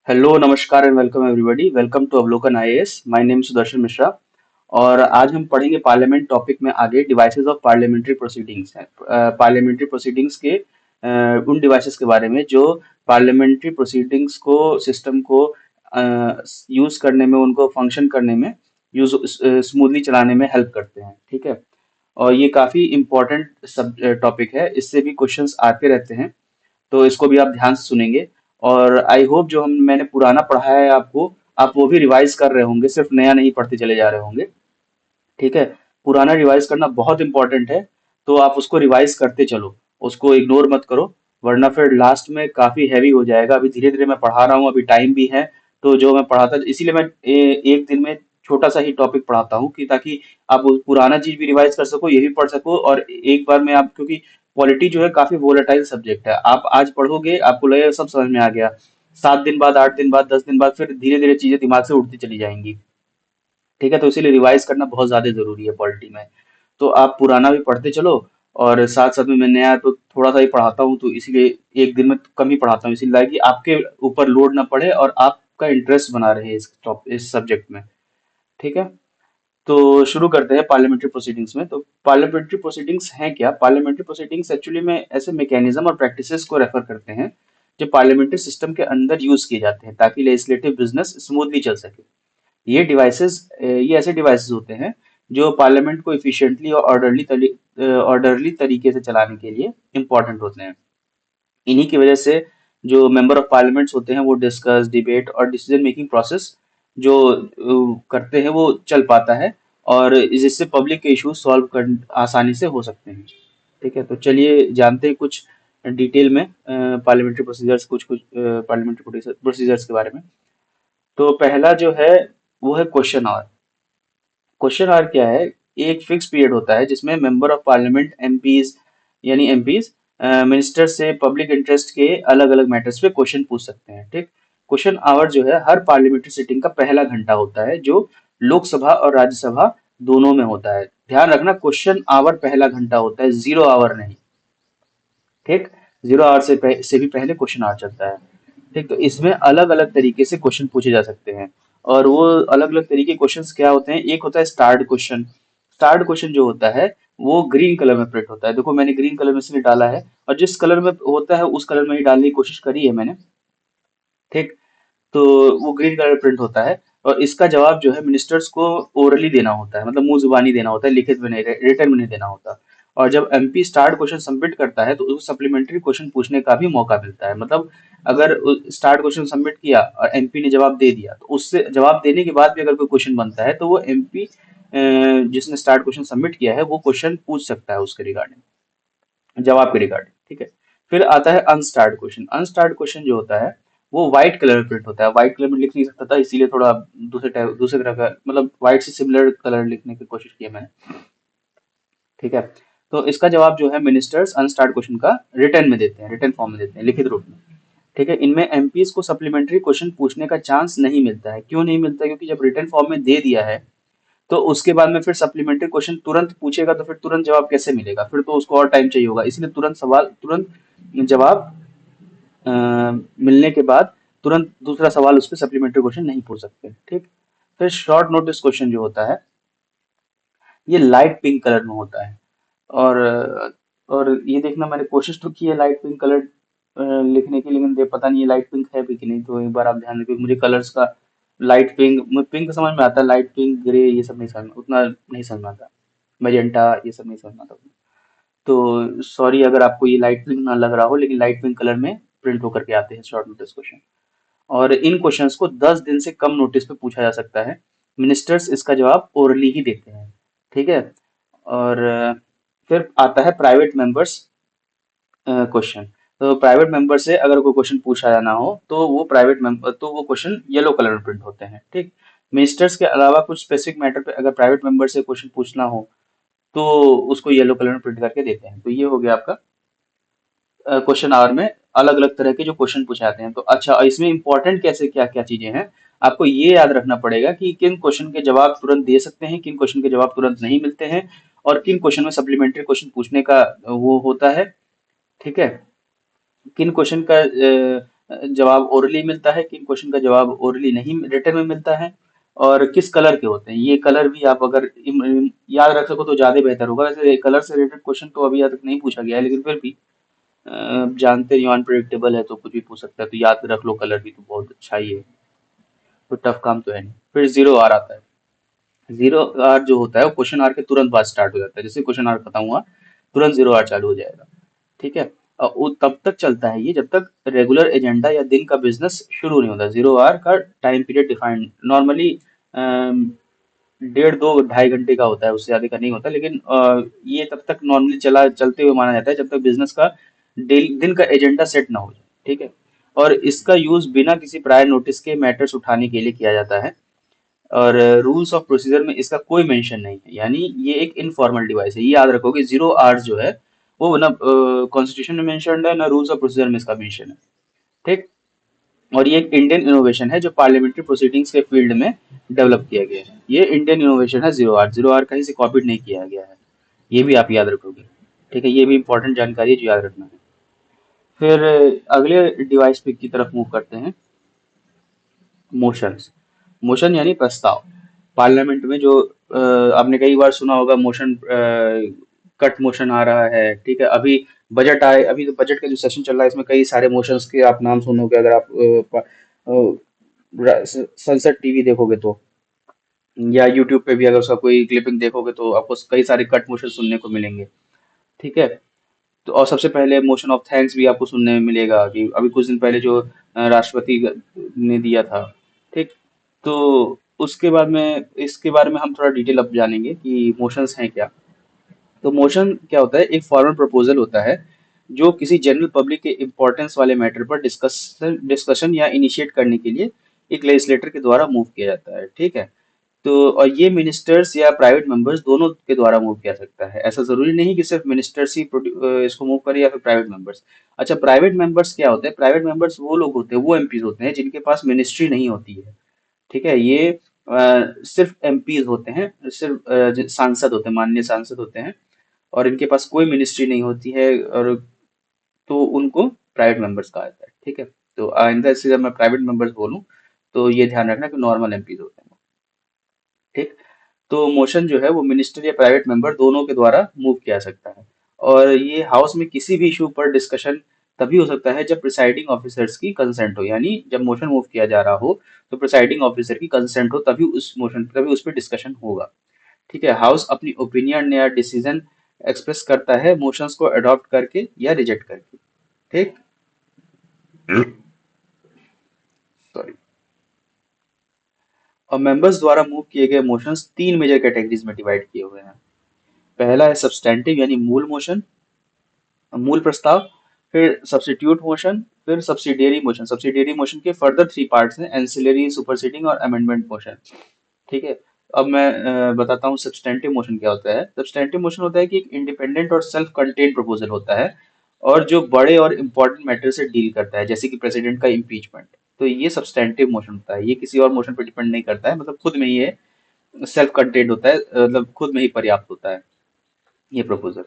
Hello नमस्कार and welcome everybody. Welcome to Avalokan IAS. My name Sudarshan Mishra. और आज हम पढ़ेंगे पार्लियामेंट टॉपिक में आगे डिवाइसेस ऑफ पार्लियामेंट्री प्रोसीडिंग्स है। पार्लियामेंट्री प्रोसीडिंग्स के उन डिवाइसेस के बारे में जो पार्लियामेंट्री प्रोसीडिंग्स को सिस्टम को यूज करने में, उनको फंक्शन करने में, यूज स्मूथली चलाने में हेल्प करते हैं। ठीक है। और ये काफी इंपॉर्टेंट सब टॉपिक है, इससे भी क्वेश्चंस आते रहते हैं, तो इसको भी आप ध्यान से सुनेंगे। और आई होप जो हम मैंने पुराना पढ़ाया है आपको, आप वो भी रिवाइज कर रहे होंगे, सिर्फ नया नहीं पढ़ते चले जा रहे होंगे। ठीक है। पुराना रिवाइज करना बहुत इंपॉर्टेंट है, तो आप उसको रिवाइज करते चलो, उसको इग्नोर मत करो, वरना फिर लास्ट में काफी हैवी हो जाएगा। अभी धीरे धीरे मैं पढ़ा रहा हूँ, अभी टाइम भी है, तो जो मैं पढ़ाता इसीलिए मैं एक दिन में छोटा सा ही टॉपिक पढ़ाता हूँ, कि ताकि आप वो पुराना चीज भी रिवाइज कर सको, ये भी पढ़ सको, और एक बार में आप, क्योंकि पॉलिटी जो है काफी वोलेटाइल सब्जेक्ट है। आप आज पढ़ोगे, आपको लगेगा सब समझ में आ गया, 7 दिन बाद, 8 दिन बाद, 10 दिन बाद फिर धीरे धीरे चीजें दिमाग से उठती चली जाएंगी। ठीक है। तो इसीलिए रिवाइज करना बहुत ज्यादा जरूरी है पॉलिटी में। तो आप पुराना भी पढ़ते चलो, और साथ साथ में मैं नया तो थोड़ा सा ही पढ़ाता हूँ, तो इसीलिए एक दिन में कम ही पढ़ाता हूँ, इसीलिए कि आपके ऊपर लोड ना पड़े और आपका इंटरेस्ट बना रहे इस सब्जेक्ट में। ठीक है। तो शुरू करते हैं पार्लियामेंट्री प्रोसीडिंग्स में। तो पार्लियामेंट्री प्रोसीडिंग्स हैं क्या? पार्लियामेंट्री प्रोसीडिंग्स एक्चुअली में ऐसे मैकेनिज्म और प्रैक्टिसेस को रेफर करते हैं जो पार्लियामेंट्री सिस्टम के अंदर यूज किए जाते हैं, ताकि लेजिस्लेटिव बिजनेस स्मूथली चल सके। ये ऐसे डिवाइसेस होते हैं जो पार्लियामेंट को इफिशिएंटली और ऑर्डरली तरीके से चलाने के लिए इंपॉर्टेंट होते हैं। इन्हीं की वजह से जो मेंबर ऑफ पार्लियामेंट्स होते हैं, वो डिस्कस, डिबेट और डिसीजन मेकिंग प्रोसेस जो करते हैं, वो चल पाता है, और जिससे पब्लिक के इश्यूज सॉल्व कर आसानी से हो सकते हैं। ठीक है। तो चलिए जानते हैं कुछ डिटेल में पार्लियामेंट्री प्रोसीजर्स, कुछ कुछ पार्लियामेंट्री प्रोसीजर्स के बारे में। तो पहला जो है वो है क्वेश्चन आवर। क्वेश्चन आवर क्या है? एक फिक्स पीरियड होता है जिसमें मेंबर ऑफ पार्लियामेंट, एमपीज, यानी एमपीज, मिनिस्टर से पब्लिक इंटरेस्ट के अलग अलग मैटर्स पे क्वेश्चन पूछ सकते हैं। ठीक। क्वेश्चन आवर जो है हर पार्लियामेंट्री सिटिंग का पहला घंटा होता है, जो लोकसभा और राज्यसभा दोनों में होता है। ध्यान रखना, क्वेश्चन आवर पहला घंटा होता है, 0 आवर नहीं। ठीक। 0 आवर से भी पहले क्वेश्चन आवर चलता है। ठीक। तो इसमें अलग अलग तरीके से क्वेश्चन पूछे जा सकते हैं, और वो अलग अलग तरीके क्वेश्चंस क्या होते हैं? एक होता है स्टार्ड क्वेश्चन। स्टार्ड क्वेश्चन जो होता है वो ग्रीन कलर में प्रिंट होता है। देखो मैंने ग्रीन कलर में इसलिए डाला है, और जिस कलर में होता है उस कलर में ही डालने की कोशिश करी है मैंने। ठीक। तो वो ग्रीन कलर प्रिंट होता है, और इसका जवाब जो है मिनिस्टर्स को ओरली देना होता है, मतलब मुंह जुबानी देना होता है, लिखित में नहीं, रिटर्न में नहीं देना होता। और जब एमपी स्टार्ट क्वेश्चन सबमिट करता है, तो उसको सप्लीमेंट्री क्वेश्चन पूछने का भी मौका मिलता है। मतलब अगर स्टार्ट क्वेश्चन सबमिट किया और एमपी ने जवाब दे दिया, तो उससे जवाब देने के बाद भी अगर कोई क्वेश्चन बनता है, तो वो एमपी जिसने स्टार्ट क्वेश्चन सबमिट किया है वो क्वेश्चन पूछ सकता है उसके रिगार्डिंग, जवाब के रिगार्डिंग। ठीक है। फिर आता है अनस्टार्ड क्वेश्चन। अनस्टार्ड क्वेश्चन जो होता है वो व्हाइट कलर में प्रिंट होता है। व्हाइट कलर में लिख नहीं सकता था, इसीलिए थोड़ा दूसरे तरह का, मतलब व्हाइट से सिमिलर कलर लिखने की कोशिश की है मैंने। ठीक है। तो इसका जवाब जो है मिनिस्टर्स अनस्टार्ड क्वेश्चन का रिटर्न में देते हैं, रिटर्न फॉर्म में देते हैं, लिखित रूप में। ठीक है। इनमें एमपीज को सप्लीमेंट्री क्वेश्चन पूछने का चांस नहीं मिलता है। क्यों नहीं मिलता? क्योंकि जब रिटर्न फॉर्म में दे दिया है, तो उसके बाद में फिर सप्लीमेंट्री क्वेश्चन तुरंत पूछेगा, तो फिर तुरंत जवाब कैसे मिलेगा? फिर तो उसको और टाइम चाहिए होगा, इसलिए तुरंत जवाब मिलने के बाद तुरंत दूसरा सवाल उस पर सप्लीमेंट्री क्वेश्चन नहीं पूछ सकते। ठीक। फिर शॉर्ट नोटिस क्वेश्चन जो होता है, ये लाइट पिंक कलर में होता है। और और ये देखना, मैंने कोशिश तो की है लाइट पिंक कलर लिखने की, लेकिन पता नहीं ये लाइट पिंक है भी कि नहीं, तो एक बार आप ध्यान रखिए। मुझे कलर्स का लाइट पिंक, पिंक समझ में आता है, लाइट पिंक, ग्रे, ये सब नहीं समझ में, उतना नहीं समझ में आता। मैजेंटा, ये सब नहीं समझ में आता। तो सॉरी अगर आपको ये लाइट पिंक ना लग रहा हो, लेकिन लाइट पिंक कलर में प्रिंट होकर के आते हैं शॉर्ट नोटिस क्वेश्चन। और इन क्वेश्चंस को 10 दिन से कम नोटिस पे पूछा जा सकता है। मिनिस्टर्स इसका जवाब ओरली ही देते हैं। ठीक है। और फिर आता है प्राइवेट मेंबर्स क्वेश्चन। तो प्राइवेट मेंबर से अगर कोई क्वेश्चन पूछा जाना हो, तो वो क्वेश्चन येलो कलर में प्रिंट होते हैं। ठीक। मिनिस्टर्स के अलावा कुछ स्पेसिफिक मैटर पे अगर प्राइवेट मेंबर से क्वेश्चन पूछना हो, तो उसको येलो कलर में प्रिंट करके देते हैं। तो ये हो गया आपका क्वेश्चन आवर में अलग अलग तरह के जो क्वेश्चन पूछे जाते हैं। तो अच्छा, इसमें इंपॉर्टेंट कैसे क्या क्या चीजें हैं, आपको ये याद रखना पड़ेगा कि किन क्वेश्चन के जवाब तुरंत दे सकते हैं, किन क्वेश्चन के जवाब तुरंत नहीं मिलते हैं, और किन क्वेश्चन में सप्लीमेंट्री क्वेश्चन पूछने का वो होता है। ठीक है। किन क्वेश्चन का जवाब ओरली मिलता है, किन क्वेश्चन का जवाब ओरली नहीं रिटर्न में मिलता है, और किस कलर के होते हैं। ये कलर भी आप अगर याद रख सको तो ज्यादा बेहतर होगा। वैसे कलर से रिलेटेड क्वेश्चन तो अभी तक नहीं पूछा गया है, लेकिन फिर भी जानते ही अनप्रिडिक्टेबल है तो कुछ भी पूछ सकता है, तो याद रख लो कलर भी, तो बहुत अच्छा ही है। कोई टफ काम तो है नहीं। फिर जीरो आर आता है। जीरो आर जो होता है वो क्वेश्चन आर के तुरंत बाद स्टार्ट हो जाता है। जैसे क्वेश्चन आर खत्म हुआ, तुरंत जीरो आर चालू हो जाएगा। ठीक है। और वो तब तक चलता है ये जब तक रेगुलर एजेंडा या दिन का बिजनेस शुरू नहीं होता। जीरो आवर का टाइम पीरियड डिफाइंड नॉर्मली 1.5 2 2.5 घंटे का होता है, उससे ज्यादा का नहीं होता, लेकिन ये तब तक नॉर्मली चलते हुए माना जाता है जब तक बिजनेस का दिन का एजेंडा सेट ना हो जाए। ठीक है। और इसका यूज बिना किसी प्रायर नोटिस के मैटर्स उठाने के लिए किया जाता है। और रूल्स ऑफ प्रोसीजर में इसका कोई मेंशन नहीं है, यानी ये एक इनफॉर्मल डिवाइस है। ये याद रखोगे, जीरो आवर्स जो है वो ना कॉन्स्टिट्यूशन में मेंशन्ड है, ना रूल्स ऑफ प्रोसीजर में इसका मेंशन है। ठीक। और ये एक इंडियन इनोवेशन है जो पार्लियामेंट्री प्रोसीडिंग्स के फील्ड में डेवलप किया गया है। ये इंडियन इनोवेशन है जीरो आर। जीरो आर कहीं से कॉपीड नहीं किया गया है। ये भी आप याद रखोगे। ठीक है, ये भी इंपॉर्टेंट जानकारी है जो याद रखना है। फिर अगले डिवाइस पे की तरफ मूव करते हैं। मोशंस। मोशन यानी प्रस्ताव। पार्लियामेंट में जो आपने कई बार सुना होगा मोशन, कट मोशन आ रहा है। ठीक है। अभी बजट आए, अभी तो बजट का जो सेशन चल रहा है इसमें कई सारे मोशंस के आप नाम सुनोगे, अगर आप संसद टीवी देखोगे तो, या यूट्यूब पे भी अगर उसका कोई क्लिपिंग देखोगे तो आपको कई सारे कट मोशन सुनने को मिलेंगे। ठीक है। तो और सबसे पहले मोशन ऑफ थैंक्स भी आपको सुनने में मिलेगा कि अभी कुछ दिन पहले जो राष्ट्रपति ने दिया था। ठीक। तो उसके बाद में इसके बारे में हम थोड़ा डिटेल अब जानेंगे कि मोशंस हैं क्या। तो मोशन क्या होता है, एक फॉर्मल प्रपोजल होता है जो किसी जनरल पब्लिक के इंपॉर्टेंस वाले मैटर पर डिस्कशन डिस्कशन या इनिशिएट करने के लिए एक लेजिस्लेटर के द्वारा मूव किया जाता है। ठीक है। तो और ये मिनिस्टर्स या प्राइवेट मेंबर्स दोनों के द्वारा मूव किया सकता है। ऐसा जरूरी नहीं कि सिर्फ मिनिस्टर्स ही इसको मूव करे या फिर प्राइवेट मेंबर्स। अच्छा, प्राइवेट मेंबर्स क्या होते हैं? प्राइवेट मेंबर्स वो लोग होते हैं, वो एमपीज होते हैं जिनके पास मिनिस्ट्री नहीं होती है। ठीक है। ये सिर्फ एमपीज होते हैं, सिर्फ सांसद होते हैं, माननीय सांसद होते हैं, और इनके पास कोई मिनिस्ट्री नहीं होती है, और तो उनको प्राइवेट मेंबर्स कहा जाता है। ठीक है। तो आइंदा से जब मैं प्राइवेट मेंबर्स बोलूं तो ये ध्यान रखना कि नॉर्मल एमपीज होते हैं। ठीक। तो मोशन जो है वो मिनिस्टर या प्राइवेट मेंबर दोनों के द्वारा मूव किया जा सकता है। और ये हाउस में किसी भी इशू पर डिस्कशन तभी हो सकता है जब प्रिसाइडिंग ऑफिसर्स की कंसेंट हो, यानी जब मोशन मूव किया जा रहा हो तो प्रिसाइडिंग ऑफिसर की कंसेंट हो, तभी उस पर डिस्कशन होगा। ठीक है। हाउस अपनी ओपिनियन या डिसीजन एक्सप्रेस करता है मोशंस को अडॉप्ट करके या रिजेक्ट करके। ठीक। सॉरी। और मेंबर्स द्वारा मूव किए गए मोशंस तीन मेजर कैटेगरीज में डिवाइड किए हुए हैं। पहला है सब्सटैंटिव यानी मूल मोशन, मूल प्रस्ताव। फिर सब्स्टिट्यूट मोशन, फिर सब्सिडियरी मोशन। सब्सिडियरी मोशन के फर्दर थ्री पार्ट्स हैं, एंसिलरी, सुपरसीडिंग और अमेंडमेंट मोशन। ठीक है। अब मैं बताता हूँ सब्सटैंटिव मोशन क्या होता है। सब्सटैंटिव मोशन होता है कि एक इंडिपेंडेंट और सेल्फ कंटेन्ड प्रपोजल होता है, और जो बड़े और इंपॉर्टेंट मैटर से डील करता है, जैसे कि प्रेसिडेंट का इम्पीचमेंट। तो ये सब्सटैंटिव मोशन होता है। ये किसी और मोशन पर डिपेंड नहीं करता है, मतलब खुद में ही ये सेल्फ कंटेन्ड होता है, मतलब खुद में ही पर्याप्त होता है ये प्रपोजल।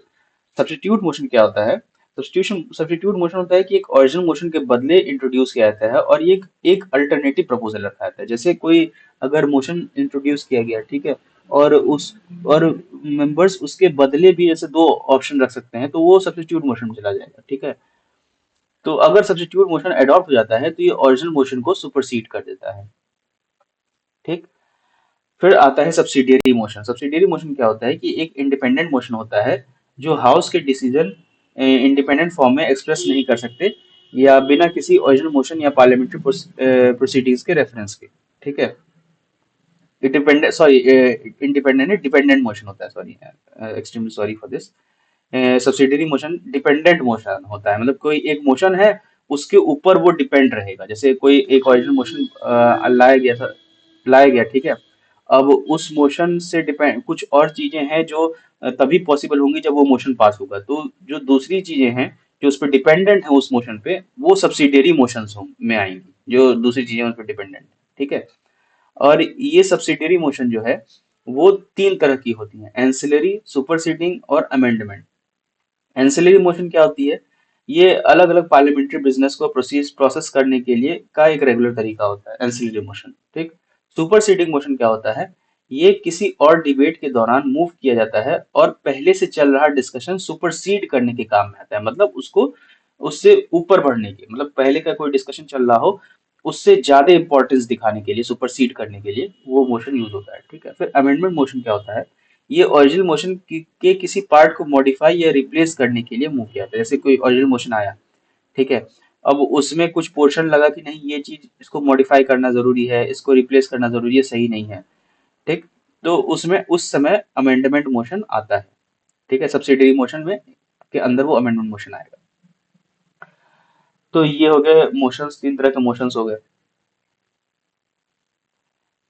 सब्स्टिट्यूट मोशन क्या होता है? सब्स्टिट्यूट मोशन होता है कि एक ओरिजिनल मोशन के बदले इंट्रोड्यूस किया जाता है, और ये एक अल्टरनेटिव प्रपोजल रखा जाता है। जैसे कोई अगर मोशन इंट्रोड्यूस किया गया, ठीक है, और उस और मेंबर्स उसके बदले भी जैसे दो ऑप्शन रख सकते हैं, तो वो सब्स्टिट्यूट मोशन में चला जाएगा। ठीक है। तो अगर सब्स्टिट्यूट मोशन अडॉप्ट हो जाता है तो ये ओरिजिनल मोशन को सुपरसीड कर देता है। ठीक। फिर आता है सब्सिडियरी मोशन। सब्सिडियरी मोशन क्या होता है कि एक इंडिपेंडेंट मोशन होता है जो हाउस के डिसीजन इंडिपेंडेंट फॉर्म में एक्सप्रेस नहीं कर सकते, या बिना किसी ओरिजिनल मोशन या पार्लियामेंट्री प्रोसीडिंग्स के रेफरेंस के। ठीक है। Independent sorry independent dependent motion होता है, sorry, extremely sorry for this. Subsidiary motion dependent motion होता है, मतलब कोई एक मोशन है उसके ऊपर वो डिपेंड रहेगा। जैसे कोई एक ओरिजिनल मोशन लाया गया था, लाया गया, ठीक है। अब उस मोशन से डिपेंड कुछ और चीजें हैं जो तभी पॉसिबल होंगी जब वो मोशन पास होगा। तो जो दूसरी चीजें हैं जो उस पर डिपेंडेंट है उस मोशन पे, वो सब्सिडियरी मोशंस में आएंगी, जो दूसरी चीजें उस पर डिपेंडेंट। ठीक है। और ये सब्सिडियरी मोशन जो है वो तीन तरह की होती हैं, एंसिलरी, सुपरसीडिंग और अमेंडमेंट। एंसिलरी मोशन क्या होती है ये अलग अलग पार्लियामेंट्री बिजनेस को प्रोसेस करने के लिए का एक रेगुलर तरीका होता है एंसिलरी मोशन। ठीक। सुपरसीडिंग मोशन क्या होता है? ये किसी और डिबेट के दौरान मूव किया जाता है और पहले से चल रहा डिस्कशन सुपरसीड करने के काम में आता है, मतलब उसको उससे ऊपर बढ़ने के, मतलब पहले का कोई डिस्कशन चल रहा हो उससे ज्यादा इंपॉर्टेंस दिखाने के लिए, सुपरसीड करने के लिए वो मोशन यूज होता है। ठीक है। फिर अमेंडमेंट मोशन क्या होता है? ये ओरिजिनल मोशन के किसी पार्ट को मॉडिफाई या रिप्लेस करने के लिए मूव किया जाता है। जैसे कोई ओरिजिनल मोशन आया, ठीक है, अब उसमें कुछ पोर्शन लगा कि नहीं ये चीज इसको मॉडिफाई करना जरूरी है, इसको रिप्लेस करना जरूरी है, सही नहीं है। ठीक। तो उसमें उस समय अमेंडमेंट मोशन आता है। ठीक है, सब्सिडरी मोशन में के अंदर वो अमेंडमेंट मोशन आएगा। तो ये हो गए मोशंस, तीन तरह के मोशंस हो गए।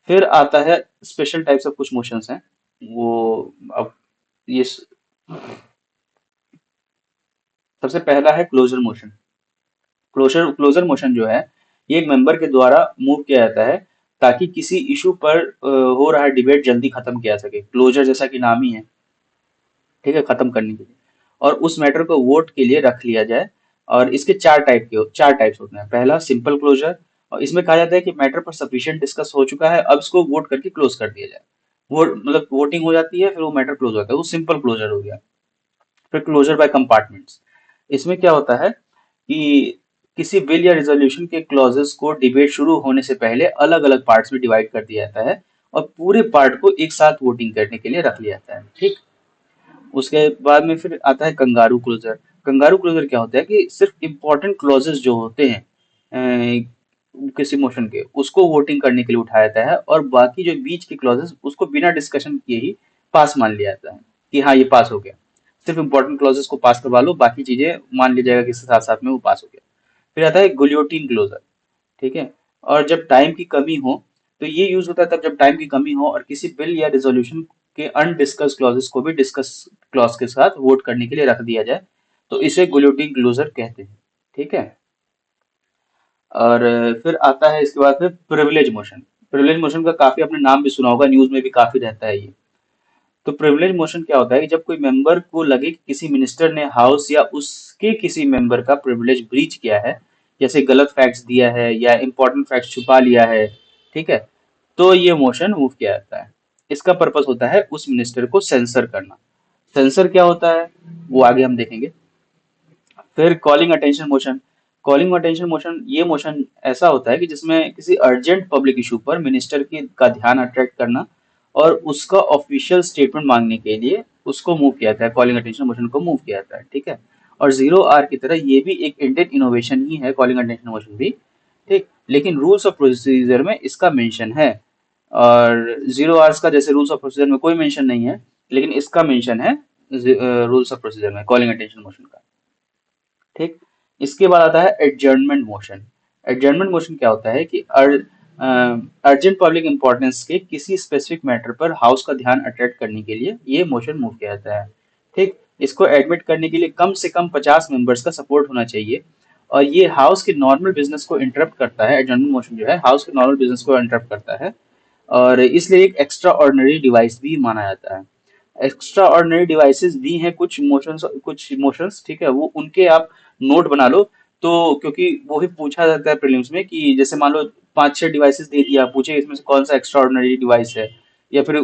फिर आता है स्पेशल टाइप्स ऑफ कुछ मोशंस हैं वो। अब ये सबसे पहला है क्लोजर मोशन। क्लोजर मोशन जो है, ये एक मेंबर के द्वारा मूव किया जाता है ताकि किसी इशू पर हो रहा डिबेट जल्दी खत्म किया जा सके। क्लोजर जैसा कि नाम ही है, ठीक है, खत्म करने के लिए, और उस मैटर को वोट के लिए रख लिया जाए। और इसके चार टाइप्स होते हैं। पहला सिंपल क्लोजर, और इसमें कहा जाता है कि मैटर पर सफिशिएंट डिस्कस हो चुका है, अब इसको वोट करके क्लोज कर दिया जाए। वोट मतलब वोटिंग हो जाती है, फिर वो मैटर क्लोज होता है, वो सिंपल क्लोजर हो गया। फिर क्लोजर बाय कंपार्टमेंट्स, इसमें क्या होता है कि किसी बिल या रिजोल्यूशन के क्लॉजेस को डिबेट शुरू होने से पहले अलग अलग पार्ट्स में डिवाइड कर दिया जाता है और पूरे पार्ट को एक साथ वोटिंग करने के लिए रख लिया जाता है। ठीक। उसके बाद में फिर आता है कंगारू क्लोजर। कंगारू क्लोजर क्या होता है कि सिर्फ इंपॉर्टेंट क्लॉजेस जो होते हैं किसी मोशन के, उसको वोटिंग करने के लिए उठाया जाता है, और बाकी जो बीच के क्लॉजेस उसको बिना डिस्कशन किए ही पास मान लिया जाता है कि हाँ ये पास हो गया। सिर्फ इंपॉर्टेंट क्लॉजेस को पास करवा लो, बाकी चीजें मान लिया जाएगा कि इसके साथ साथ में वो पास हो गया। फिर आता है गुलियोटिन क्लोजर। ठीक है। और जब टाइम की कमी हो, तो ये यूज होता है तब जब टाइम की कमी हो और किसी बिल या रेजोल्यूशन के अनडिस्कस क्लॉजेस को भी डिस्कस क्लॉज के साथ वोट करने के लिए रख दिया जाए, तो इसे गुलियोटिन क्लोजर कहते हैं। ठीक है। और फिर आता है इसके बाद फिर प्रिविलेज मोशन। प्रिविलेज मोशन का काफी आपने नाम भी सुना होगा, न्यूज में भी काफी रहता है ये। तो प्रिविलेज मोशन क्या होता है कि जब कोई मेंबर को लगे कि किसी मिनिस्टर ने हाउस या उसके किसी मेंबर का प्रिविलेज ब्रीच किया है, जैसे गलत फैक्ट्स दिया है या इंपॉर्टेंट फैक्ट्स छुपा लिया है, ठीक है, तो ये मोशन मूव किया जाता है। इसका पर्पस होता है उस मिनिस्टर को सेंसर करना। सेंसर क्या होता है वो आगे हम देखेंगे। फिर calling attention motion. Calling attention motion, ये मोशन ऐसा होता है कि जिसमें किसी अर्जेंट पब्लिक इशू पर मिनिस्टर की का ध्यान अट्रैक्ट करना और उसका ऑफिशियल स्टेटमेंट मांगने के लिए उसको मूव किया जाता है, कॉलिंग अटेंशन मोशन को मूव किया जाता है। ठीक है। और जीरो आर की तरह ये भी एक इंडियन इनोवेशन ही है, कॉलिंग अटेंशन मोशन भी। ठीक। लेकिन रूल्स ऑफ प्रोसीजर में इसका मेंशन है, और जीरो आवर्स का जैसे रूल्स ऑफ प्रोसीजर में कोई मेंशन नहीं है, लेकिन इसका मेंशन है रूल्स ऑफ प्रोसीजर में, कॉलिंग अटेंशन मोशन का। ठीक। इसके बाद आता है एडजर्नमेंट मोशन। एडजर्नमेंट मोशन क्या होता है कि अर्जेंट पब्लिक इंपॉर्टेंस के किसी स्पेसिफिक मैटर पर हाउस का ध्यान अट्रैक्ट करने के लिए ये मोशन मूव किया जाता है। ठीक। इसको एडमिट करने के लिए कम से कम 50 मेंबर्स का सपोर्ट होना चाहिए, और ये हाउस के नॉर्मल बिजनेस को इंटरप्ट करता है। एडजर्नमेंट मोशन जो है हाउस के नॉर्मल बिजनेस को इंटरप्ट करता है, और इसलिए एक एक्स्ट्रा ऑर्डिनरी डिवाइस भी माना जाता है। एक्स्ट्रा ऑर्डिनरी डिवाइसेस भी हैं कुछ इमोशंस, ठीक है, वो उनके आप नोट बना लो। तो क्योंकि वो भी पूछा जाता है प्रीलिम्स में कि जैसे मान लो पांच छह डिवाइसेस दे दिया, पूछे इसमें से कौन सा एक्स्ट्रा ऑर्डिनरी डिवाइस है, या फिर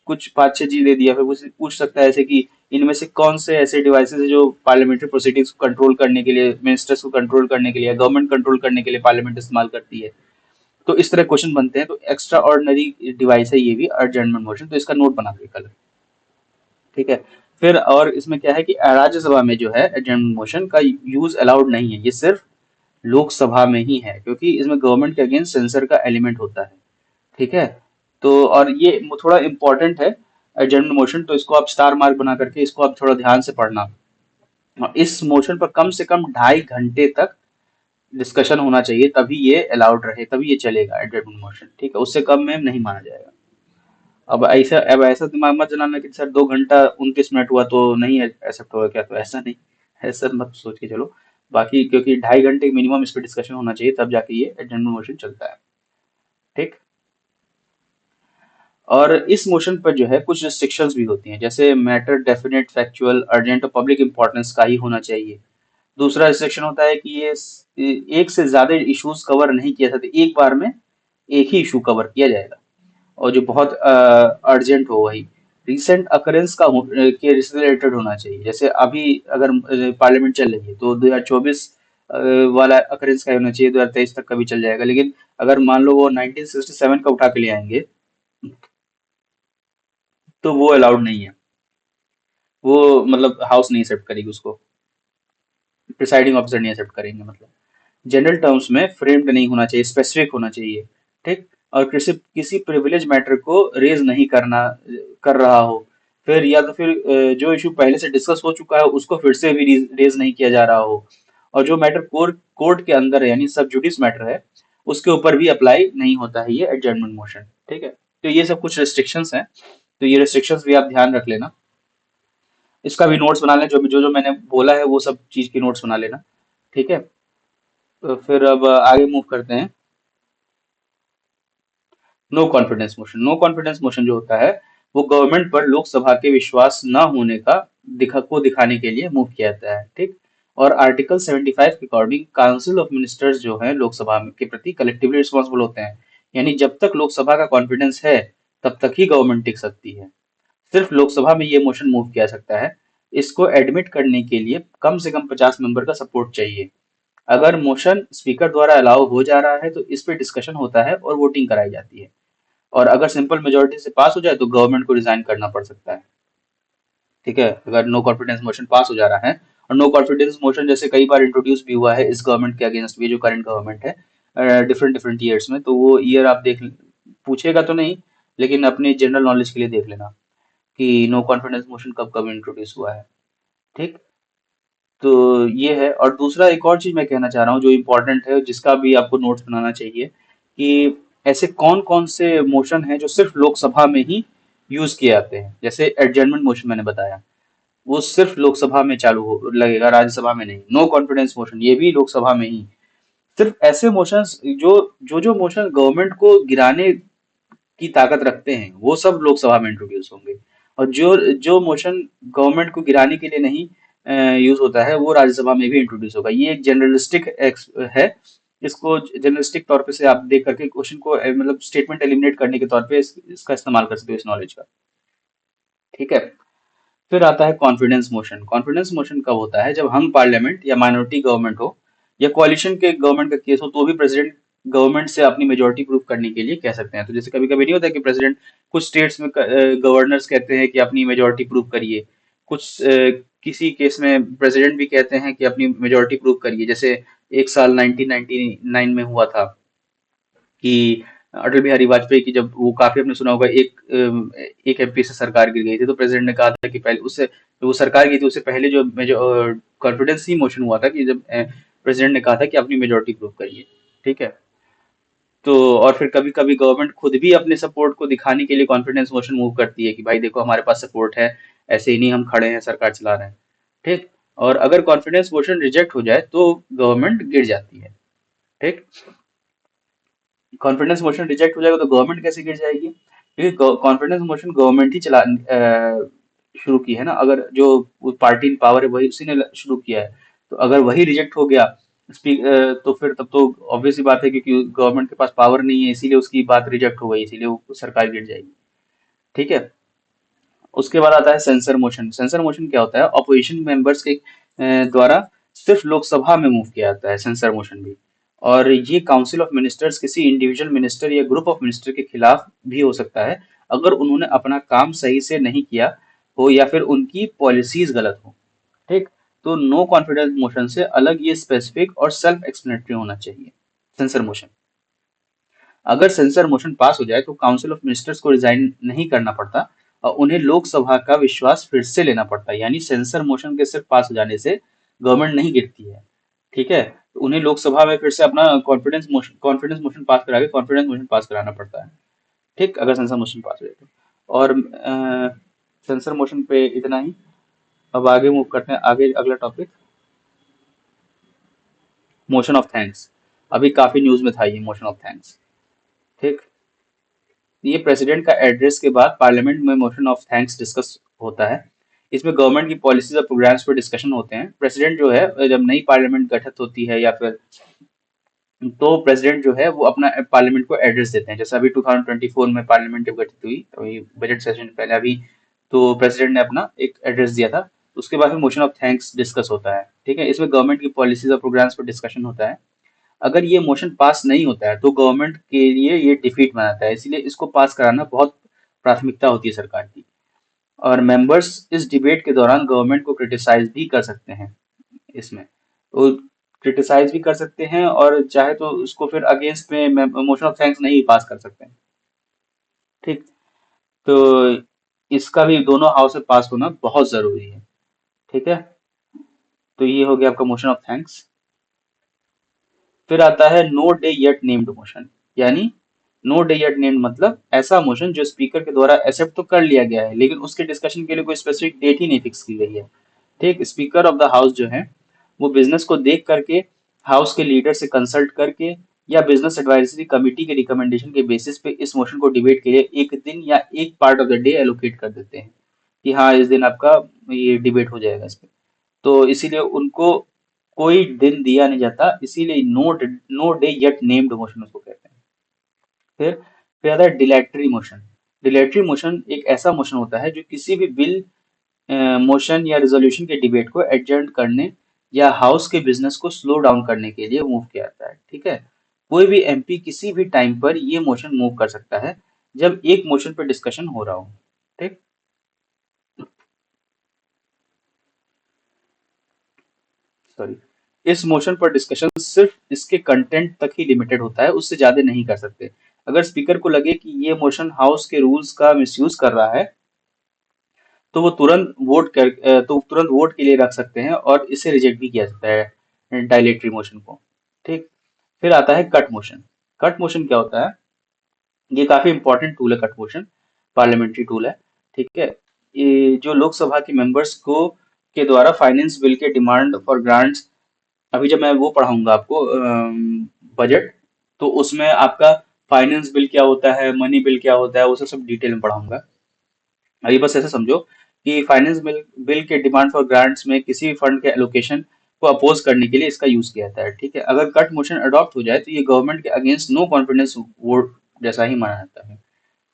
कुछ पांच छह चीज दे दिया, फिर वो पूछ सकता है ऐसे कि इनमें से कौन से ऐसे डिवाइसेस है जो पार्लियामेंट्री प्रोसीडिंग्स को कंट्रोल करने के लिए, मिनिस्टर्स को कंट्रोल करने के लिए, गवर्नमेंट कंट्रोल करने के लिए पार्लियामेंट इस्तेमाल करती है। तो इस तरह क्वेश्चन बनते हैं। तो एक्स्ट्रा ऑर्डिनरी डिवाइस है ये भी अर्जेंटमेंट मोशन, तो इसका नोट बना लो कल। ठीक है। फिर और इसमें क्या है कि राज्यसभा में जो है एडजर्नमेंट मोशन का यूज अलाउड नहीं है, ये सिर्फ लोकसभा में ही है, क्योंकि इसमें गवर्नमेंट के अगेंस्ट सेंसर का एलिमेंट होता है। ठीक है। तो और ये थोड़ा इंपॉर्टेंट है एडजर्नमेंट मोशन, तो इसको आप स्टार मार्क बना करके इसको आप थोड़ा ध्यान से पढ़ना। और इस मोशन पर कम से कम 2.5 घंटे तक डिस्कशन होना चाहिए, तभी ये अलाउड रहे, तभी ये चलेगा एडजर्नमेंट मोशन। ठीक है, उससे कम में नहीं माना जाएगा। अब ऐसा दिमाग मत जलाना कि सर 2 घंटा 29 मिनट हुआ तो नहीं एक्सेप्ट होगा क्या, तो ऐसा नहीं, ऐसा मत सोच के चलो। बाकी क्योंकि 2.5 घंटे मिनिमम इस पर डिस्कशन होना चाहिए, तब जाके ये एडजर्नमेंट मोशन चलता है। ठीक। और इस मोशन पर जो है कुछ रिस्ट्रिक्शंस भी होती हैं, जैसे मैटर डेफिनेट फैक्चुअल अर्जेंट और पब्लिक इंपॉर्टेंस का ही होना चाहिए। दूसरा रिस्ट्रिक्शन होता है कि एक से ज्यादा इश्यूज कवर नहीं किया सकते एक बार में, एक ही इशू कवर किया जाएगा, और जो बहुत अर्जेंट हो वही रिसेंट अकरेंस के से रिलेटेड होना चाहिए। जैसे अभी अगर पार्लियामेंट चल रही है तो 2024 वाला अकरेंस का होना चाहिए, 2023 तक का भी चल जाएगा। लेकिन अगर मान लो वो 1967 का उठा के ले आएंगे तो वो अलाउड नहीं है। वो मतलब हाउस नहीं एक्सेप्ट करेगी उसको, प्रिसाइडिंग ऑफिसर नहीं एक्सेप्ट करेंगे। मतलब जनरल टर्म्स में फ्रेम्ड नहीं होना चाहिए, स्पेसिफिक होना चाहिए। ठीक। और किसी किसी प्रिविलेज मैटर को रेज नहीं कर रहा हो, फिर या तो फिर जो इशू पहले से डिस्कस हो चुका है उसको फिर से भी रेज नहीं किया जा रहा हो, और जो मैटर कोर्ट के अंदर है यानी सब जुडिस मैटर है उसके ऊपर भी अप्लाई नहीं होता है ये एडजर्नमेंट मोशन। ठीक है, तो ये सब कुछ रेस्ट्रिक्शंस हैं, तो ये रेस्ट्रिक्शंस भी आप ध्यान रख लेना। इसका भी नोट्स बना लेना, जो जो मैंने बोला है वो सब चीज की नोट्स बना लेना। ठीक है, तो फिर अब आगे मूव करते हैं। नो कॉन्फिडेंस मोशन जो होता है वो गवर्नमेंट पर लोकसभा के विश्वास न होने का दिखाने के लिए मूव किया जाता है। ठीक। और आर्टिकल 75 के अकॉर्डिंग काउंसिल ऑफ मिनिस्टर्स जो है लोकसभा के प्रति कलेक्टिवली रिस्पॉन्सिबल होते हैं। यानी जब तक लोकसभा का कॉन्फिडेंस है तब तक ही गवर्नमेंट टिक सकती है। सिर्फ लोकसभा में ये मोशन मूव किया जा सकता है। इसको एडमिट करने के लिए कम से कम 50 मेंबर का सपोर्ट चाहिए। अगर मोशन स्पीकर द्वारा अलाउ हो जा रहा है तो इस पे डिस्कशन होता है और वोटिंग कराई जाती है। और अगर सिंपल मेजोरिटी से पास हो जाए तो गवर्नमेंट को रिजाइन करना पड़ सकता है। ठीक है, अगर नो कॉन्फिडेंस मोशन पास हो जा रहा है। और नो कॉन्फिडेंस मोशन जैसे कई बार इंट्रोड्यूस भी हुआ है इस गवर्नमेंट के अगेंस्ट भी, जो करंट गवर्नमेंट है डिफरेंट डिफरेंट ईयर्स में, तो वो ईयर आप पूछेगा तो नहीं, लेकिन अपने जनरल नॉलेज के लिए देख लेना कि नो कॉन्फिडेंस मोशन कब कब इंट्रोड्यूस हुआ है। ठीक। तो ये है। और दूसरा एक और चीज मैं कहना चाह रहा हूँ जो इम्पोर्टेंट है, जिसका भी आपको नोट्स बनाना चाहिए, कि ऐसे कौन कौन से मोशन हैं जो सिर्फ लोकसभा में ही यूज किए जाते हैं। जैसे एडजर्नमेंट मोशन मैंने बताया, वो सिर्फ लोकसभा में लगेगा, राज्यसभा में नहीं। नो कॉन्फिडेंस मोशन ये भी लोकसभा में ही। सिर्फ ऐसे मोशंस जो मोशन गवर्नमेंट को गिराने की ताकत रखते हैं वो सब लोकसभा में इंट्रोड्यूस होंगे। और जो जो मोशन गवर्नमेंट को गिराने के लिए नहीं यूज होता है वो राज्यसभा में भी इंट्रोड्यूस होगा। ये एक जनरलिस्टिक है। इसको जनरलिस्टिक तौर पे से आप देख करके क्वेश्चन को मतलब स्टेटमेंट एलिमिनेट करने के तौर पे इसका इस्तेमाल कर सकते हो इस नॉलेज का। ठीक है। फिर आता है कॉन्फिडेंस मोशन। कॉन्फिडेंस मोशन कब होता है? जब हम पार्लियामेंट या माइनॉरिटी गवर्नमेंट हो या कोalition के गवर्नमेंट का केस हो तो भी प्रेसिडेंट गवर्नमेंट से अपनी मेजोरिटी प्रूव करने के लिए कह सकते हैं। तो जैसे कभी कभी नहीं होता कि प्रेसिडेंट कुछ स्टेट्स में गवर्नर्स कहते हैं कि अपनी मेजोरिटी प्रूव करिए, कुछ किसी केस में प्रेसिडेंट भी कहते हैं कि अपनी मेजोरिटी प्रूव करिए। जैसे एक साल 1999 में हुआ था कि अटल बिहारी वाजपेयी की, जब वो काफी आपने सुना होगा, एक एमपी से सरकार गिर गई थी तो प्रेसिडेंट ने कहा था कि पहले उससे वो सरकार गई थी उससे पहले जो कॉन्फिडेंस ही मोशन हुआ था कि जब प्रेसिडेंट ने कहा था कि अपनी मेजोरिटी प्रूव करिए। ठीक है। तो और फिर कभी कभी गवर्नमेंट खुद भी अपने सपोर्ट को दिखाने के लिए कॉन्फिडेंस मोशन मूव करती है कि भाई देखो हमारे पास सपोर्ट है, ऐसे ही नहीं हम खड़े हैं, सरकार चला रहे हैं। ठीक। और अगर कॉन्फिडेंस मोशन रिजेक्ट हो जाए तो गवर्नमेंट गिर जाती है। ठीक। कॉन्फिडेंस मोशन रिजेक्ट हो जाएगा तो गवर्नमेंट कैसे गिर जाएगी? क्योंकि कॉन्फिडेंस मोशन गवर्नमेंट ही शुरू की है ना। अगर जो पार्टी इन पावर है वही उसी ने शुरू किया है, तो अगर वही रिजेक्ट हो गया तो फिर तब तो ऑब्वियस सी बात है, क्योंकि गवर्नमेंट के पास पावर नहीं है इसीलिए उसकी बात रिजेक्ट हो गई, इसीलिए वो सरकार गिर जाएगी। ठीक है। उसके बाद आता है सेंसर मोशन। सेंसर मोशन क्या होता है? ऑपोजिशन मेंबर्स के द्वारा सिर्फ लोकसभा में मूव किया जाता है सेंसर मोशन भी। और ये काउंसिल ऑफ मिनिस्टर्स किसी इंडिविजुअल मिनिस्टर या ग्रुप ऑफ मिनिस्टर के खिलाफ भी हो सकता है अगर उन्होंने अपना काम सही से नहीं किया हो या फिर उनकी पॉलिसीज गलत हो। ठीक। तो नो कॉन्फिडेंस मोशन से अलग ये स्पेसिफिक और सेल्फ एक्सप्लेनेटरी होना चाहिए सेंसर मोशन। अगर सेंसर मोशन पास हो जाए तो काउंसिल ऑफ मिनिस्टर्स को रिजाइन नहीं करना पड़ता और उन्हें लोकसभा का विश्वास फिर से लेना पड़ता है। यानी सेंसर मोशन के सिर्फ पास हो जाने से गवर्नमेंट नहीं गिरती है। ठीक है, तो उन्हें लोकसभा में फिर से अपना कॉन्फिडेंस मोशन पास करा के कॉन्फिडेंस मोशन पास कराना पड़ता है। ठीक, अगर सेंसर मोशन पास हो जाए तो। और सेंसर मोशन पे इतना ही। अब आगे मूव करते हैं, आगे अगला टॉपिक मोशन ऑफ थैंक्स। अभी काफी न्यूज में था ये मोशन ऑफ थैंक्स। ठीक। ये प्रेसिडेंट का एड्रेस के बाद पार्लियामेंट में मोशन ऑफ थैंक्स डिस्कस होता है। इसमें गवर्नमेंट की पॉलिसीज और प्रोग्राम्स पर डिस्कशन होते हैं। प्रेसिडेंट जो है, जब नई पार्लियामेंट गठित होती है या फिर, तो प्रेसिडेंट जो है वो अपना पार्लियामेंट को एड्रेस देते हैं। जैसे अभी 2024 में पार्लियामेंट जब गठित हुई, अभी बजट सेशन पहले अभी, तो प्रेसिडेंट ने अपना एक एड्रेस दिया था। उसके बाद में मोशन ऑफ थैंक्स डिस्कस होता है। ठीक है, इसमें गवर्नमेंट की पॉलिसीज और प्रोग्राम्स पर डिस्कशन होता है। अगर ये मोशन पास नहीं होता है तो गवर्नमेंट के लिए ये डिफीट बनाता है, इसीलिए इसको पास कराना बहुत प्राथमिकता होती है सरकार की। और मेंबर्स इस डिबेट के दौरान गवर्नमेंट को क्रिटिसाइज भी कर सकते हैं। इसमें वो क्रिटिसाइज भी कर सकते हैं, और चाहे तो उसको फिर अगेंस्ट में मोशन ऑफ थैंक्स नहीं पास कर सकते हैं। ठीक। तो इसका भी दोनों हाउस में पास होना बहुत जरूरी है। ठीक है, तो ये हो गया आपका मोशन ऑफ थैंक्स। फिर आता है no day yet named motion. यानी नो डे येट नेम्ड मतलब ऐसा मोशन जो स्पीकर के द्वारा एक्सेप्ट तो कर लिया गया है, लेकिन उसके डिस्कशन के लिए कोई स्पेसिफिक डेट ही नहीं फिक्स की गई है। ठीक, स्पीकर ऑफ द हाउस जो है वो बिजनेस को देख करके, हाउस के लीडर से कंसल्ट करके, या बिजनेस एडवाइजरी कमेटी के रिकमेंडेशन के बेसिस पे इस मोशन को डिबेट के लिए एक दिन या एक part of the day allocate कर देते हैं, कि हाँ इस दिन आपका ये डिबेट हो जाएगा इस पे। तो इसीलिए उनको कोई दिन दिया नहीं जाता, इसीलिए no day yet named motion उसको कहते हैं। फिर फिर आता है डिलेटरी मोशन। डिलेटरी मोशन एक ऐसा मोशन होता है जो किसी भी बिल, मोशन या रेजोल्यूशन के डिबेट को एडजर्न करने या हाउस के बिजनेस को स्लो डाउन करने के लिए मूव किया जाता है। ठीक है, कोई भी एमपी किसी भी टाइम पर ये मोशन मूव कर सकता है जब एक मोशन पर डिस्कशन हो रहा हो। ठीक, सॉरी, इस मोशन पर डिस्कशन सिर्फ इसके कंटेंट तक ही लिमिटेड होता है, उससे ज्यादा नहीं कर सकते। अगर स्पीकर को लगे कि ये मोशन हाउस के रूल्स का मिसयूज कर रहा है, तो वो तो तुरंत वोट के लिए रख सकते हैं, और इसे रिजेक्ट भी किया जाता है डायलेटरी मोशन को। ठीक। फिर आता है कट मोशन। कट मोशन क्या होता है? ये काफी इंपॉर्टेंट टूल है कट मोशन, पार्लियामेंट्री टूल है। ठीक है, ये जो लोकसभा के मेंबर्स को के द्वारा फाइनेंस बिल के डिमांड फॉर ग्रांट्स, अभी जब मैं वो पढ़ाऊंगा आपको बजट, तो उसमें आपका फाइनेंस बिल क्या होता है, मनी बिल क्या होता है, वो सब सब डिटेल में पढ़ाऊंगा। अभी बस ऐसे समझो कि फाइनेंस बिल के डिमांड फॉर ग्रांट्स में किसी भी फंड के एलोकेशन को अपोज करने के लिए इसका यूज किया जाता है। ठीक है, अगर कट मोशन अडॉप्ट हो जाए तो ये गवर्नमेंट के अगेंस्ट नो कॉन्फिडेंस वोट जैसा ही माना जाता है।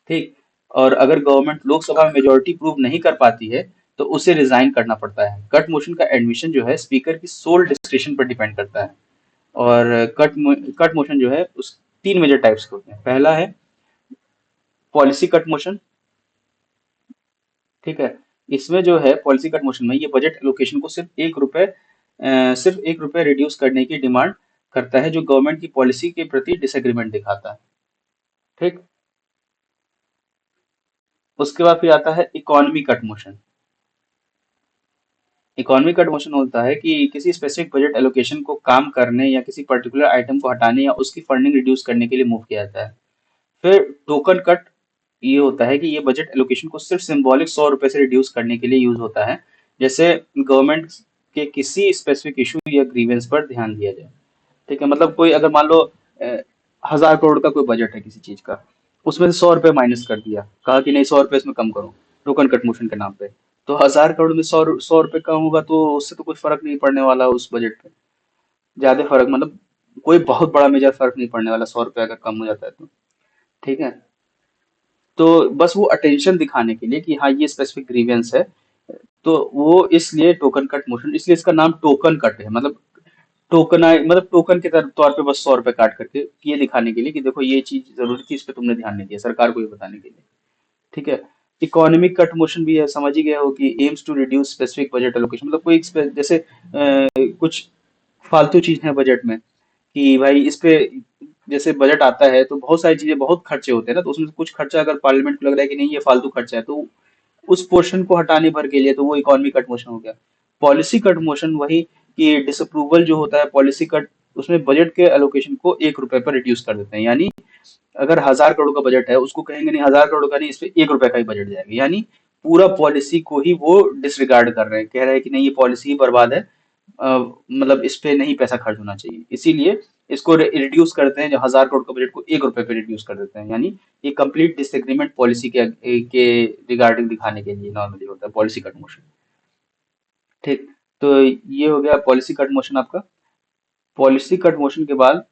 ठीक, और अगर गवर्नमेंट लोकसभा में मेजोरिटी प्रूव नहीं कर पाती है तो उसे रिजाइन करना पड़ता है। कट मोशन का एडमिशन जो है स्पीकर की सोल डिस्क्रिप्शन पर डिपेंड करता है। और कट मोशन जो है उस तीन मेजर टाइप्स के होते हैं। पहला है पॉलिसी कट मोशन। ठीक है, इसमें जो है पॉलिसी कट मोशन में ये बजट एलोकेशन को सिर्फ 1 रुपए रिड्यूस करने की डिमांड करता है, जो गवर्नमेंट की पॉलिसी के प्रति डिसएग्रीमेंट दिखाता है। ठीक, उसके बाद फिर आता है economy cut motion. Economy cut motion होता है कि किसी स्पेसिफिक बजट एलोकेशन को काम करने या किसी पर्टिकुलर आइटम को हटाने या उसकी फंडिंग रिड्यूस करने के लिए मूव किया जाता है। फिर टोकन कट, ये होता है कि ये बजट एलोकेशन को सिर्फ सिंबॉलिक 100 रुपए से रिड्यूस करने के लिए यूज होता है, जैसे गवर्नमेंट के किसी स्पेसिफिक इशू या ग्रीवेंस पर ध्यान दिया जाए। ठीक है, मतलब कोई अगर मान लो 1000 करोड़ का कोई बजट है किसी चीज का, उसमें से 100 रुपए माइनस कर दिया, कहा कि नहीं 100 रुपए इसमें कम करो टोकन कट मोशन के नाम पे, तो 1000 करोड़ में 100 रुपए कम होगा तो उससे तो कोई फर्क नहीं पड़ने वाला उस बजट पे। ज्यादा फर्क मतलब कोई बहुत बड़ा मेजर फर्क नहीं पड़ने वाला 100 रुपए अगर कम हो जाता है तो। ठीक है, तो बस वो अटेंशन दिखाने के लिए कि हाँ ये स्पेसिफिक ग्रीवेंस है, तो वो इसलिए टोकन कट मोशन, इसलिए इसका नाम टोकन कट है। मतलब मतलब टोकन के तौर पे बस 100 रुपए काट करके ये दिखाने के लिए कि देखो ये चीज जरूरी थी, इस पे तुमने ध्यान नहीं दिया, सरकार को ये बताने के लिए। ठीक है, इकोनॉमिक कट मोशन भी है, समझ ही गए हो कि aims to reduce specific budget allocation, मतलब कोई जैसे कुछ फालतू चीज है बजट में, कि भाई इस पे जैसे बजट आता है तो बहुत सारी चीजें, बहुत खर्चे होते हैं ना, तो उसमें से कुछ खर्चा अगर पार्लियामेंट को लग रहा है कि नहीं ये फालतू खर्चा है, तो उस पोर्शन को हटाने भर के लिए, तो वो इकोनॉमी कट मोशन हो गया। पॉलिसी कट मोशन वही कि डिसअप्रूवल जो होता है पॉलिसी कट, उसमें बजट के एलोकेशन को 1 रुपए पर रिड्यूस कर देते हैं। यानी अगर 1000 करोड़ का बजट है उसको कहेंगे नहीं 1000 करोड़ का नहीं, इस पे 1 रुपए का ही बजट जाएगा, यानी पूरा पॉलिसी को ही वो डिसरिगार्ड कर रहे हैं, कह रहे हैं कि नहीं ये पॉलिसी ही बर्बाद है, मतलब इस पे नहीं पैसा खर्च होना चाहिए, इसीलिए इसको रिड्यूस करते हैं, जो 1000 करोड़ का बजट को 1 रुपए पे रिड्यूस कर देते हैं। यानी ये कंप्लीट डिसएग्रीमेंट पॉलिसी के रिगार्डिंग दिखाने के लिए नॉर्मली होता है पॉलिसी कट मोशन। ठीक। तो ये हो गया पॉलिसी कट मोशन आपका। पॉलिसी कट मोशन के बाद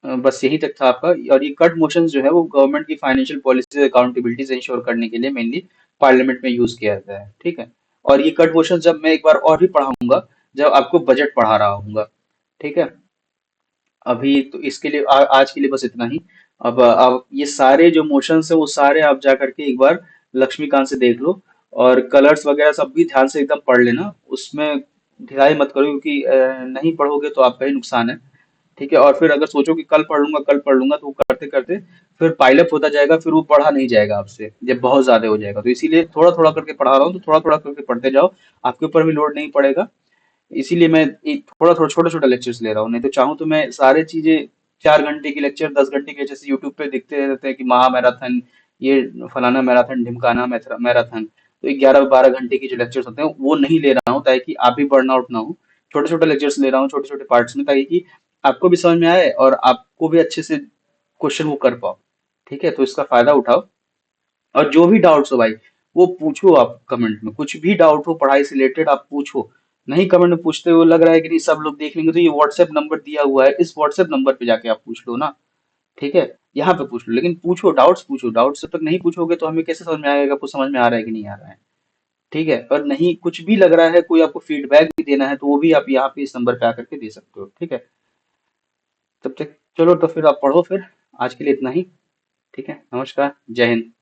बस यही तक था आपका। और ये कट मोशन जो है वो गवर्नमेंट की फाइनेंशियल पॉलिसी अकाउंटेबिलिटी से इंश्योर करने के लिए मेनली पार्लियामेंट में यूज किया जाता है। ठीक है। और ये कट मोशन जब मैं एक बार और भी पढ़ाऊंगा, जब आपको बजट पढ़ा रहा हूँ। ठीक है। अभी तो इसके लिए आज के लिए बस इतना ही। अब ये सारे जो मोशंस है वो सारे आप जा करके एक बार लक्ष्मीकांत से देख लो। और कलर्स वगैरह सब भी ध्यान से एकदम पढ़ लेना, उसमें ढिलाई मत करो, क्योंकि नहीं पढ़ोगे तो आपका ही नुकसान है। ठीक है। और फिर अगर सोचो कि कल पढ़ लूंगा, तो वो करते करते फिर पाइलअप होता जाएगा, फिर वो पढ़ा नहीं जाएगा आपसे जब बहुत ज्यादा हो जाएगा। तो इसीलिए थोड़ा थोड़ा करके पढ़ा रहा हूँ, तो थोड़ा थोड़ा करके पढ़ते जाओ। आपके ऊपर भी लोड नहीं पड़ेगा। इसीलिए मैं थोड़ा थोड़ा छोटे छोटे लेक्चर्स ले रहा हूँ। नहीं तो चाहूँ तो मैं सारे चीजें 4 घंटे की लेक्चर, 10 घंटे के, जैसे यूट्यूब पे दिखते रहते हैं कि महा मैराथन, ये फलाना मैराथन, ढिमकाना मैराथन, तो 11-12 घंटे की जो लेक्चर्स होते हैं वो नहीं ले रहा हूँ, ताकि आप भी बर्न आउट ना हो। छोटे छोटे लेक्चर्स ले रहा हूँ, छोटे छोटे पार्ट्स में, ताकि कि आपको भी समझ में आए और आपको भी अच्छे से क्वेश्चन वो कर पाओ। ठीक है। तो इसका फायदा उठाओ। और जो भी डाउट्स हो भाई, वो पूछो आप कमेंट में। कुछ भी डाउट हो पढ़ाई से रिलेटेड, आप पूछो। नहीं कमेंट में पूछते हुए लग रहा है कि नहीं सब लोग देख लेंगे, तो ये व्हाट्सएप नंबर दिया हुआ है, इस व्हाट्सएप नंबर पे जाके आप पूछ लो ना। ठीक है। यहाँ पे पूछ लो, लेकिन पूछो, डाउट्स पूछो। डाउट्स जब तक नहीं पूछोगे तो हमें कैसे समझ में आएगा आपको समझ में आ रहा है कि नहीं आ रहा है। ठीक है। और नहीं कुछ भी लग रहा है, कोई आपको फीडबैक भी देना है, तो वो भी आप यहाँ पे इस नंबर पे आकर के दे सकते हो। ठीक है। तब तक चलो, तो फिर आप पढ़ो फिर। आज के लिए इतना ही। ठीक है। नमस्कार। जय हिंद।